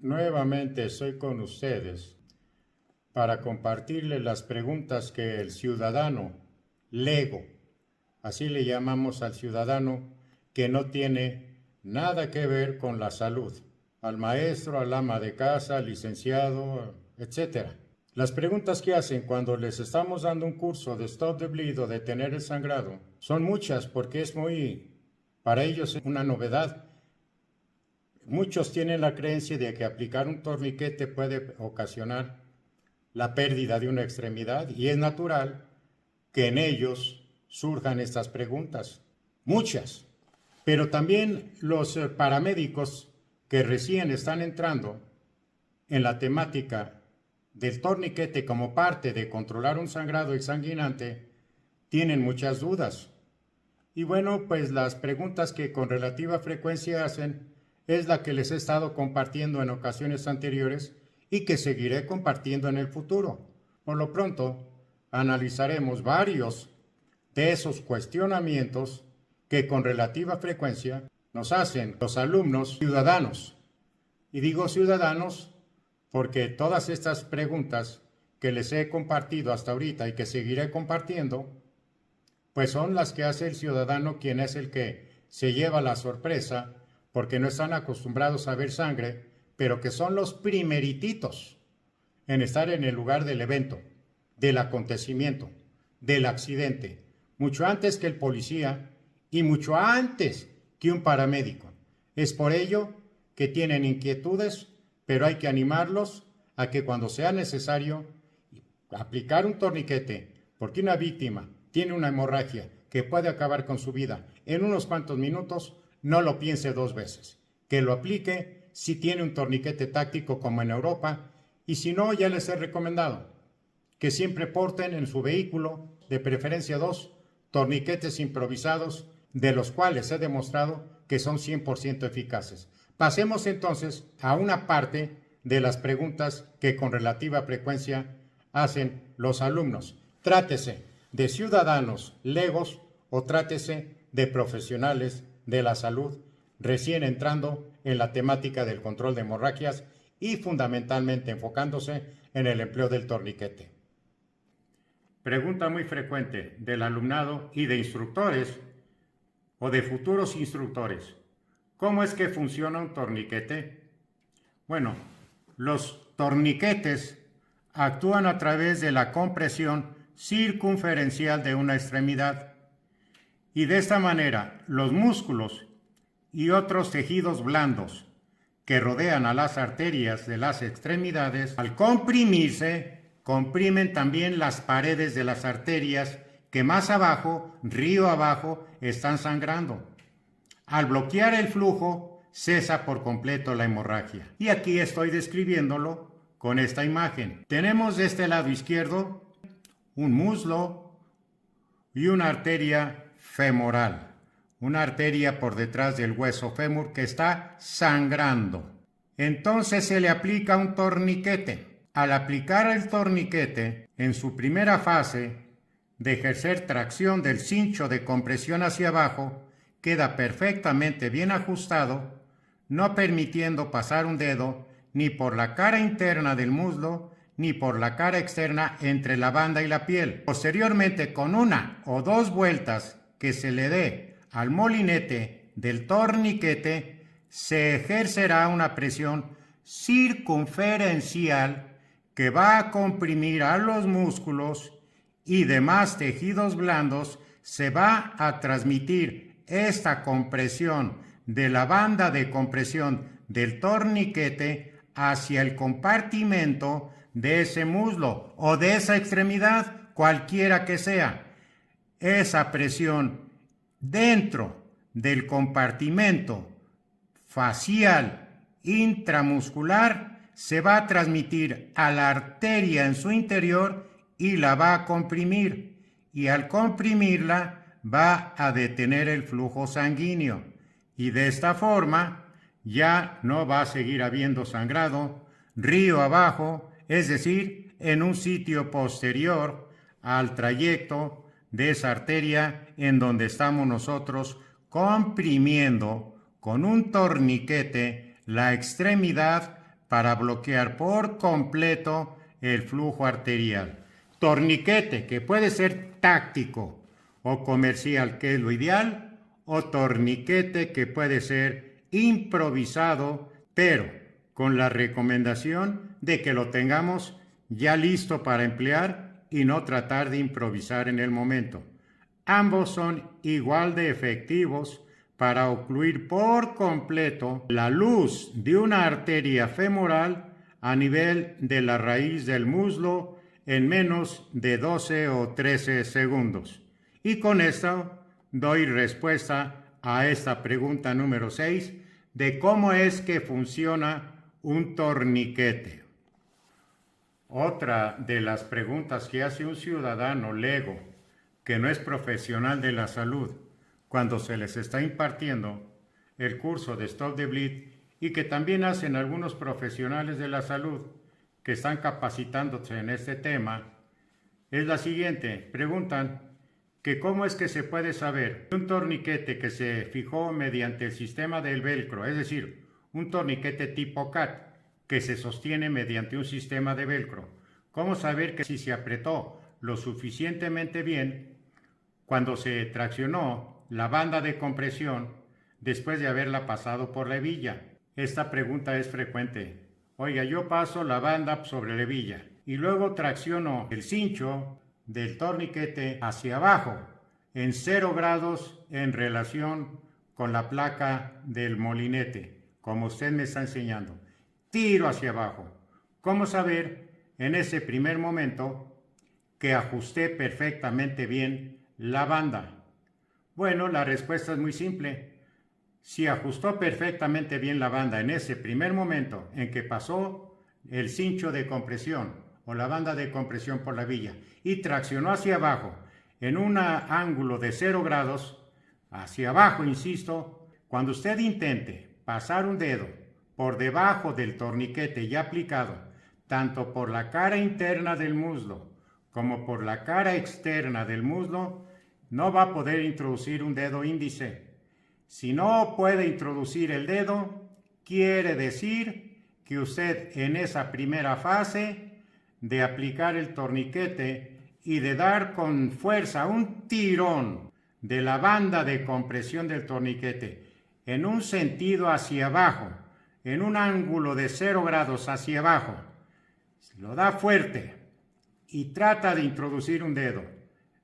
Nuevamente estoy con ustedes para compartirles las preguntas que el ciudadano lego, así le llamamos al ciudadano que no tiene nada que ver con la salud, al maestro, al ama de casa, al licenciado, etc. Las preguntas que hacen cuando les estamos dando un curso de Stop the Bleed o detener el sangrado son muchas porque para ellos es una novedad. Muchos tienen la creencia de que aplicar un torniquete puede ocasionar la pérdida de una extremidad y es natural que en ellos surjan estas preguntas, muchas. Pero también los paramédicos que recién están entrando en la temática del torniquete como parte de controlar un sangrado exsanguinante tienen muchas dudas. Y bueno, pues las preguntas que con relativa frecuencia hacen es la que les he estado compartiendo en ocasiones anteriores y que seguiré compartiendo en el futuro. Por lo pronto, analizaremos varios de esos cuestionamientos que con relativa frecuencia nos hacen los alumnos ciudadanos. Y digo ciudadanos porque todas estas preguntas que les he compartido hasta ahorita y que seguiré compartiendo, pues son las que hace el ciudadano, quien es el que se lleva la sorpresa porque no están acostumbrados a ver sangre, pero que son los primerititos en estar en el lugar del evento, del acontecimiento, del accidente, mucho antes que el policía y mucho antes que un paramédico. Es por ello que tienen inquietudes, pero hay que animarlos a que cuando sea necesario aplicar un torniquete, porque una víctima tiene una hemorragia que puede acabar con su vida en unos cuantos minutos, no lo piense dos veces, que lo aplique si tiene un torniquete táctico como en Europa, y si no, ya les he recomendado que siempre porten en su vehículo, de preferencia 2, torniquetes improvisados, de los cuales he demostrado que son 100% eficaces. Pasemos entonces a una parte de las preguntas que con relativa frecuencia hacen los alumnos. Trátese de ciudadanos legos o trátese de profesionales de la salud recién entrando en la temática del control de hemorragias y fundamentalmente enfocándose en el empleo del torniquete. Pregunta muy frecuente del alumnado y de instructores o de futuros instructores: ¿cómo es que funciona un torniquete? Bueno, los torniquetes actúan a través de la compresión circunferencial de una extremidad y de esta manera los músculos y otros tejidos blandos que rodean a las arterias de las extremidades, al comprimirse, comprimen también las paredes de las arterias que más abajo, río abajo, están sangrando. Al bloquear el flujo, cesa por completo la hemorragia. Y aquí estoy describiéndolo con esta imagen. Tenemos de este lado izquierdo un muslo y una arteria femoral, una arteria por detrás del hueso fémur que está sangrando. Entonces se le aplica un torniquete. Al aplicar el torniquete, en su primera fase de ejercer tracción del cincho de compresión hacia abajo, queda perfectamente bien ajustado, no permitiendo pasar un dedo ni por la cara interna del muslo ni por la cara externa entre la banda y la piel. Posteriormente, con una o dos vueltas que se le dé al molinete del torniquete, se ejercerá una presión circunferencial que va a comprimir a los músculos y demás tejidos blandos. Se va a transmitir esta compresión de la banda de compresión del torniquete hacia el compartimento de ese muslo o de esa extremidad, cualquiera que sea. Esa presión dentro del compartimento facial intramuscular se va a transmitir a la arteria en su interior y la va a comprimir, y al comprimirla va a detener el flujo sanguíneo, y de esta forma ya no va a seguir habiendo sangrado río abajo, es decir, en un sitio posterior al trayecto de esa arteria en donde estamos nosotros comprimiendo con un torniquete la extremidad para bloquear por completo el flujo arterial. Torniquete, que puede ser táctico o comercial, que es lo ideal, o torniquete que puede ser improvisado, pero con la recomendación de que lo tengamos ya listo para emplear y no tratar de improvisar en el momento. Ambos son igual de efectivos para ocluir por completo la luz de una arteria femoral a nivel de la raíz del muslo en menos de 12 o 13 segundos. Y con esto doy respuesta a esta pregunta número 6 de cómo es que funciona un torniquete. Otra de las preguntas que hace un ciudadano lego que no es profesional de la salud cuando se les está impartiendo el curso de Stop the Bleed, y que también hacen algunos profesionales de la salud que están capacitándose en este tema, es la siguiente. Preguntan que cómo es que se puede saber un torniquete que se fijó mediante el sistema del velcro, es decir, un torniquete tipo CAT que se sostiene mediante un sistema de velcro. ¿Cómo saber que si se apretó lo suficientemente bien cuando se traccionó la banda de compresión después de haberla pasado por la hebilla? Esta pregunta es frecuente. Oiga, yo paso la banda sobre la hebilla y luego tracciono el cincho del torniquete hacia abajo en 0 grados en relación con la placa del molinete, como usted me está enseñando. Tiro hacia abajo. ¿Cómo saber en ese primer momento que ajusté perfectamente bien la banda? Bueno, la respuesta es muy simple. Si ajustó perfectamente bien la banda en ese primer momento en que pasó el cincho de compresión o la banda de compresión por la hebilla y traccionó hacia abajo en un ángulo de 0 grados, hacia abajo, insisto, cuando usted intente pasar un dedo por debajo del torniquete ya aplicado, tanto por la cara interna del muslo como por la cara externa del muslo, no va a poder introducir un dedo índice. Si no puede introducir el dedo, quiere decir que usted en esa primera fase de aplicar el torniquete y de dar con fuerza un tirón de la banda de compresión del torniquete en un sentido hacia abajo, en un ángulo de 0 grados hacia abajo, lo da fuerte y trata de introducir un dedo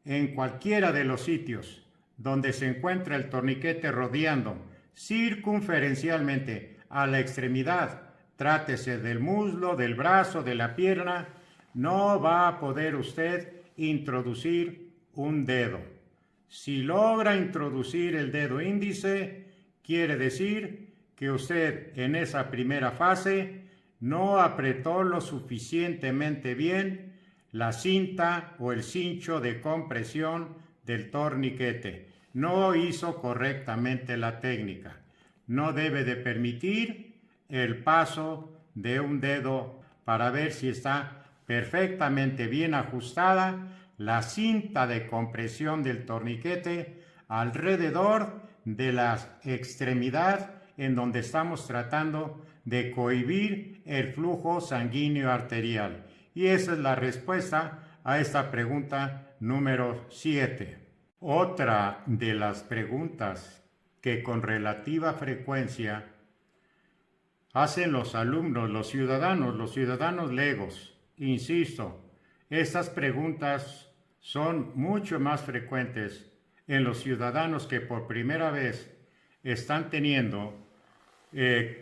en cualquiera de los sitios donde se encuentra el torniquete rodeando circunferencialmente a la extremidad, trátese del muslo, del brazo, de la pierna, no va a poder usted introducir un dedo. Si logra introducir el dedo índice, quiere decir que usted en esa primera fase no apretó lo suficientemente bien la cinta o el cincho de compresión del torniquete. No hizo correctamente la técnica. No debe de permitir el paso de un dedo para ver si está perfectamente bien ajustada la cinta de compresión del torniquete alrededor de la extremidad en donde estamos tratando de cohibir el flujo sanguíneo arterial. Y esa es la respuesta a esta pregunta número 7. Otra de las preguntas que con relativa frecuencia hacen los alumnos, los ciudadanos legos. Insisto, estas preguntas son mucho más frecuentes en los ciudadanos que por primera vez están teniendo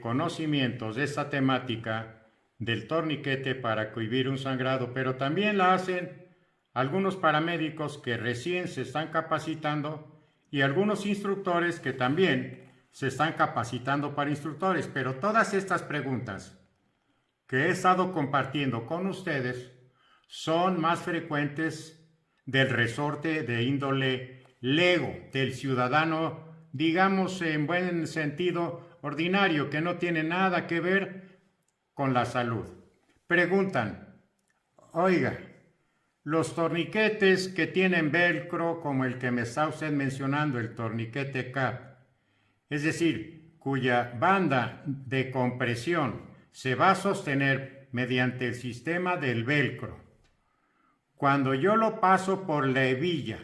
conocimientos de esta temática del torniquete para cohibir un sangrado, pero también la hacen algunos paramédicos que recién se están capacitando y algunos instructores que también se están capacitando para instructores. Pero todas estas preguntas que he estado compartiendo con ustedes son más frecuentes del resorte de índole lego, del ciudadano, digamos en buen sentido ordinario, que no tiene nada que ver con la salud. Preguntan, oiga, los torniquetes que tienen velcro, como el que me está usted mencionando, el torniquete CAT, es decir, cuya banda de compresión se va a sostener mediante el sistema del velcro. Cuando yo lo paso por la hebilla,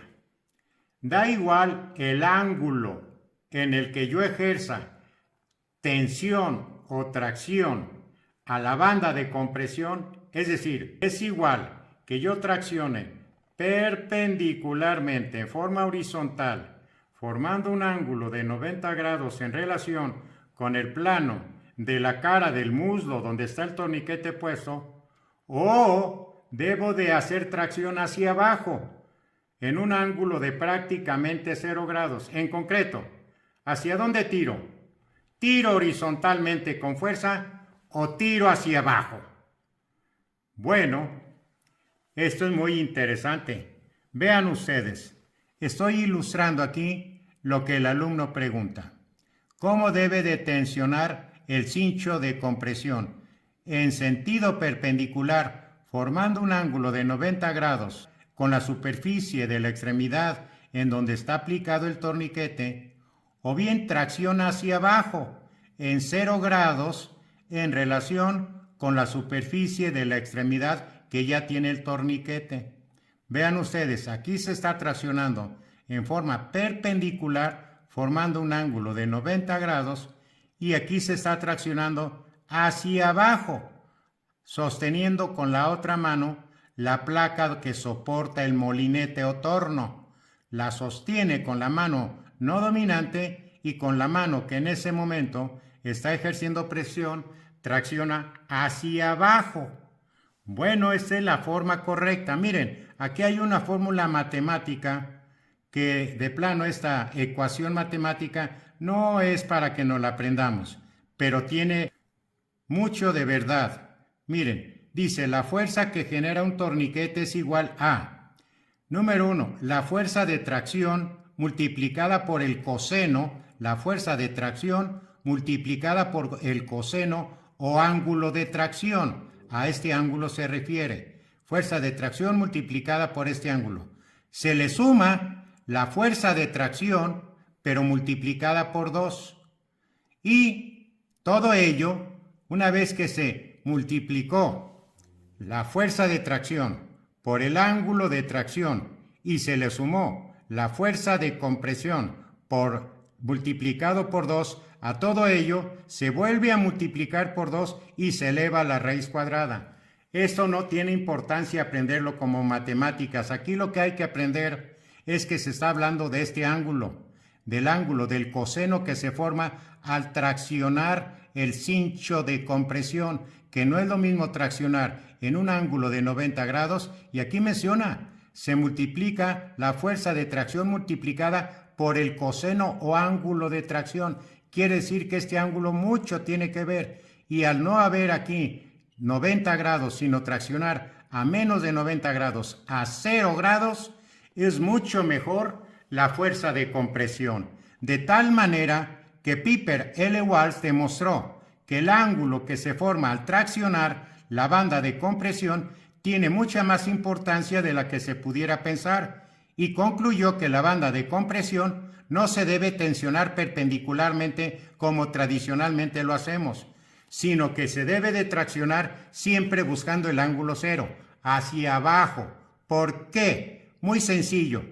da igual el ángulo en el que yo ejerza tensión o tracción a la banda de compresión, es decir, es igual que yo traccione perpendicularmente en forma horizontal, formando un ángulo de 90 grados en relación con el plano de la cara del muslo donde está el torniquete puesto, o debo de hacer tracción hacia abajo en un ángulo de prácticamente 0 grados. En concreto, ¿hacia dónde tiro? ¿Tiro horizontalmente con fuerza o tiro hacia abajo? Bueno, esto es muy interesante. Vean ustedes, estoy ilustrando aquí lo que el alumno pregunta. ¿Cómo debe de tensionar el cincho de compresión? En sentido perpendicular, formando un ángulo de 90 grados con la superficie de la extremidad en donde está aplicado el torniquete, o bien tracción hacia abajo en 0 grados en relación con la superficie de la extremidad que ya tiene el torniquete. Vean ustedes, aquí se está traccionando en forma perpendicular formando un ángulo de 90 grados y aquí se está traccionando hacia abajo, sosteniendo con la otra mano la placa que soporta el molinete o torno. La sostiene con la mano no dominante y con la mano que en ese momento está ejerciendo presión, tracciona hacia abajo. Bueno, esta es la forma correcta. Miren, aquí hay una fórmula matemática que de plano esta ecuación matemática no es para que nos la aprendamos, pero tiene mucho de verdad. Miren, dice la fuerza que genera un torniquete es igual a, número 1, la fuerza de tracción multiplicada por el coseno, la fuerza de tracción multiplicada por el coseno o ángulo de tracción. A este ángulo se refiere. Fuerza de tracción multiplicada por este ángulo. Se le suma la fuerza de tracción, pero multiplicada por 2. Y todo ello, una vez que se multiplicó la fuerza de tracción por el ángulo de tracción y se le sumó la fuerza de compresión multiplicado por 2, a todo ello se vuelve a multiplicar por 2 y se eleva a la raíz cuadrada. Esto no tiene importancia aprenderlo como matemáticas. Aquí lo que hay que aprender es que se está hablando de este ángulo, del ángulo del coseno que se forma al traccionar el cincho de compresión, que no es lo mismo traccionar en un ángulo de 90 grados, y aquí menciona, se multiplica la fuerza de tracción multiplicada por el coseno o ángulo de tracción. Quiere decir que este ángulo mucho tiene que ver, y al no haber aquí 90 grados, sino traccionar a menos de 90 grados, a 0 grados, es mucho mejor la fuerza de compresión. De tal manera que Piper L. Walsh demostró que el ángulo que se forma al traccionar la banda de compresión tiene mucha más importancia de la que se pudiera pensar, y concluyó que la banda de compresión no se debe tensionar perpendicularmente como tradicionalmente lo hacemos, sino que se debe de traccionar siempre buscando el ángulo cero, hacia abajo. ¿Por qué? Muy sencillo.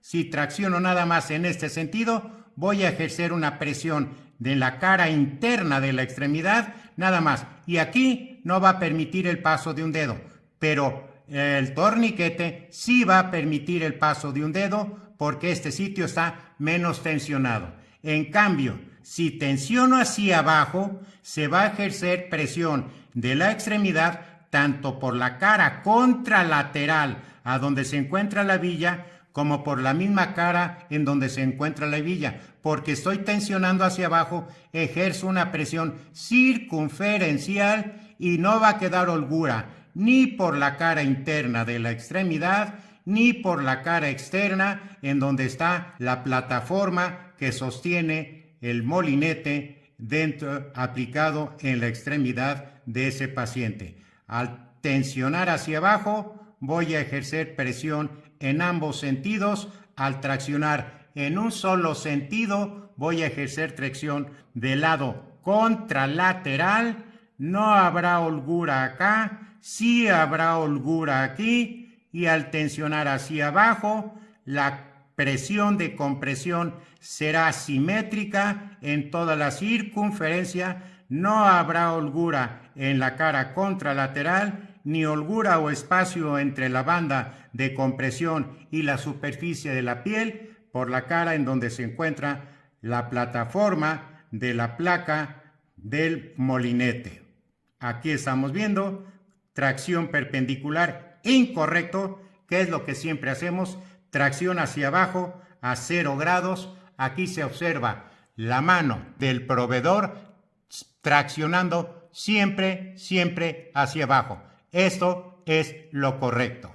Si tracciono nada más en este sentido, voy a ejercer una presión de la cara interna de la extremidad, nada más. Y aquí no va a permitir el paso de un dedo, pero el torniquete sí va a permitir el paso de un dedo porque este sitio está menos tensionado. En cambio, si tensiono hacia abajo, se va a ejercer presión de la extremidad tanto por la cara contralateral a donde se encuentra la hebilla, como por la misma cara en donde se encuentra la hebilla. Porque estoy tensionando hacia abajo, ejerzo una presión circunferencial y no va a quedar holgura ni por la cara interna de la extremidad, ni por la cara externa en donde está la plataforma que sostiene el molinete aplicado en la extremidad de ese paciente. Al tensionar hacia abajo, voy a ejercer presión en ambos sentidos. Al traccionar en un solo sentido, voy a ejercer tracción del lado contralateral, no habrá holgura acá, sí habrá holgura aquí, y al tensionar hacia abajo, la presión de compresión será simétrica en toda la circunferencia, no habrá holgura en la cara contralateral, ni holgura o espacio entre la banda de compresión y la superficie de la piel por la cara en donde se encuentra la plataforma de la placa del molinete. Aquí estamos viendo tracción perpendicular incorrecto, que es lo que siempre hacemos, tracción hacia abajo a 0 grados. Aquí se observa la mano del proveedor traccionando siempre hacia abajo. Esto es lo correcto.